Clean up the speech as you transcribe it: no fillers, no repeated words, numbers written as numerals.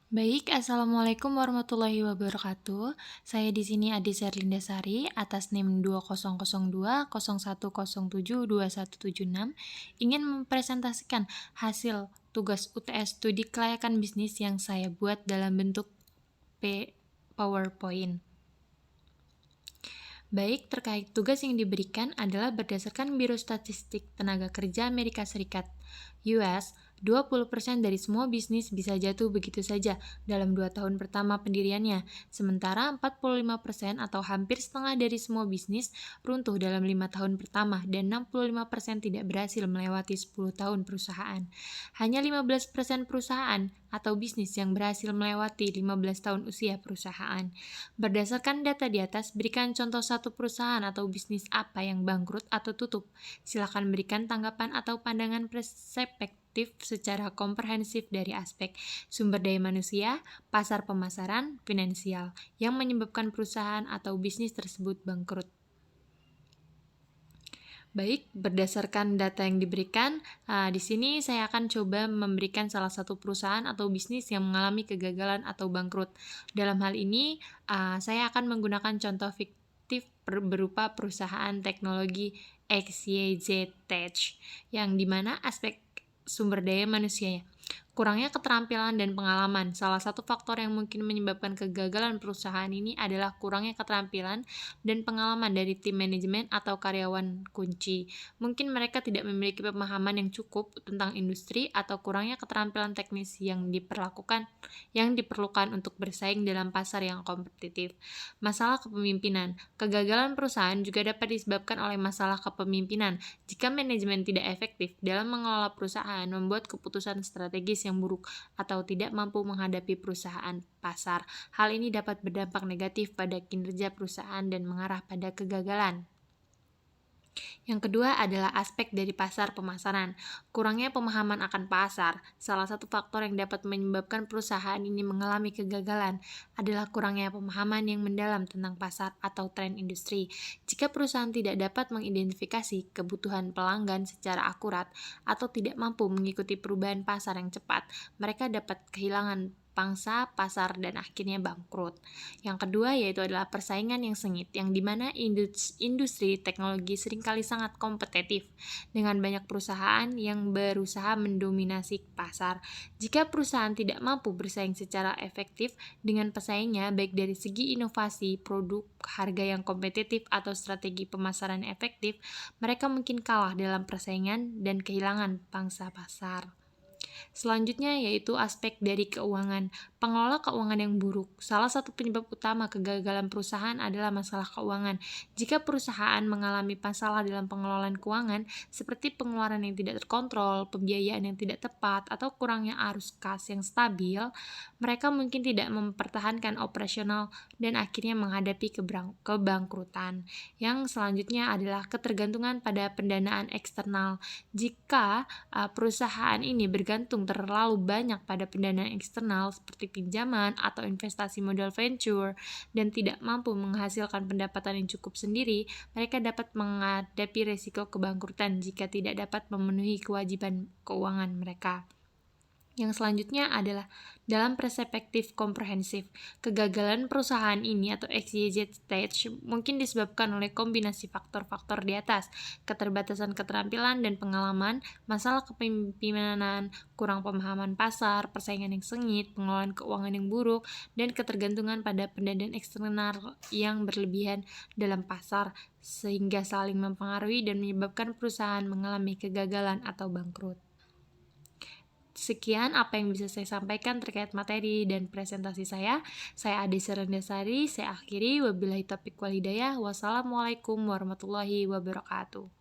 Baik, Assalamualaikum warahmatullahi wabarakatuh. Saya di sini Adi Serlinda Sari atas NIM 2002 01072176 ingin mempresentasikan hasil tugas UTS Studi Kelayakan Bisnis yang saya buat dalam bentuk PowerPoint. Baik, terkait tugas yang diberikan adalah berdasarkan Biro Statistik Tenaga Kerja Amerika Serikat, US, 20% dari semua bisnis bisa jatuh begitu saja dalam 2 tahun pertama pendiriannya, sementara 45% atau hampir setengah dari semua bisnis runtuh dalam 5 tahun pertama dan 65% tidak berhasil melewati 10 tahun perusahaan. Hanya 15% perusahaan atau bisnis yang berhasil melewati 15 tahun usia perusahaan. Berdasarkan data di atas, berikan contoh satu perusahaan atau bisnis apa yang bangkrut atau tutup. Silakan berikan tanggapan atau pandangan perspektif secara komprehensif dari aspek sumber daya manusia, pasar pemasaran, finansial, yang menyebabkan perusahaan atau bisnis tersebut bangkrut. Baik, berdasarkan data yang diberikan, di sini saya akan coba memberikan salah satu perusahaan atau bisnis yang mengalami kegagalan atau bangkrut. Dalam hal ini, saya akan menggunakan contoh fiktif berupa perusahaan teknologi XYZ Tech, yang dimana aspek sumber daya manusianya. Kurangnya keterampilan dan pengalaman. Salah satu faktor yang mungkin menyebabkan kegagalan perusahaan ini adalah kurangnya keterampilan dan pengalaman dari tim manajemen atau karyawan kunci. Mungkin mereka tidak memiliki pemahaman yang cukup tentang industri atau kurangnya keterampilan teknis yang diperlukan untuk bersaing dalam pasar yang kompetitif. Masalah kepemimpinan. Kegagalan perusahaan juga dapat disebabkan oleh masalah kepemimpinan. Jika manajemen tidak efektif dalam mengelola perusahaan, membuat keputusan strategis yang buruk, atau tidak mampu menghadapi perusahaan pasar, hal ini dapat berdampak negatif pada kinerja perusahaan dan mengarah pada kegagalan. Yang kedua adalah aspek dari pasar pemasaran. Kurangnya pemahaman akan pasar. Salah satu faktor yang dapat menyebabkan perusahaan ini mengalami kegagalan adalah kurangnya pemahaman yang mendalam tentang pasar atau tren industri. Jika perusahaan tidak dapat mengidentifikasi kebutuhan pelanggan secara akurat atau tidak mampu mengikuti perubahan pasar yang cepat, mereka dapat kehilangan pangsa pasar dan akhirnya bangkrut. Yang kedua yaitu adalah persaingan yang sengit, yang dimana industri teknologi seringkali sangat kompetitif dengan banyak perusahaan yang berusaha mendominasi pasar. Jika perusahaan tidak mampu bersaing secara efektif dengan pesaingnya, baik dari segi inovasi, produk, harga yang kompetitif, atau strategi pemasaran efektif, mereka mungkin kalah dalam persaingan dan kehilangan pangsa pasar. Selanjutnya yaitu aspek dari keuangan. Pengelola keuangan yang buruk. Salah satu penyebab utama kegagalan perusahaan adalah masalah keuangan. Jika perusahaan mengalami masalah dalam pengelolaan keuangan, seperti pengeluaran yang tidak terkontrol, pembiayaan yang tidak tepat, atau kurangnya arus kas yang stabil, mereka mungkin tidak mempertahankan operasional dan akhirnya menghadapi kebangkrutan. Yang selanjutnya adalah ketergantungan pada pendanaan eksternal. Jika perusahaan ini bergantung terlalu banyak pada pendanaan eksternal seperti pinjaman atau investasi modal venture dan tidak mampu menghasilkan pendapatan yang cukup sendiri, mereka dapat menghadapi risiko kebangkrutan jika tidak dapat memenuhi kewajiban keuangan mereka. Yang selanjutnya adalah dalam perspektif komprehensif. Kegagalan perusahaan ini atau XYZ stage mungkin disebabkan oleh kombinasi faktor-faktor di atas, keterbatasan keterampilan dan pengalaman, masalah kepemimpinan, kurang pemahaman pasar, persaingan yang sengit, pengelolaan keuangan yang buruk, dan ketergantungan pada pendanaan eksternal yang berlebihan dalam pasar sehingga saling mempengaruhi dan menyebabkan perusahaan mengalami kegagalan atau bangkrut. Sekian apa yang bisa saya sampaikan terkait materi dan presentasi saya. Saya Ade Serendasari, saya akhiri. Wabillahi taufiq wal hidayah. Wassalamualaikum warahmatullahi wabarakatuh.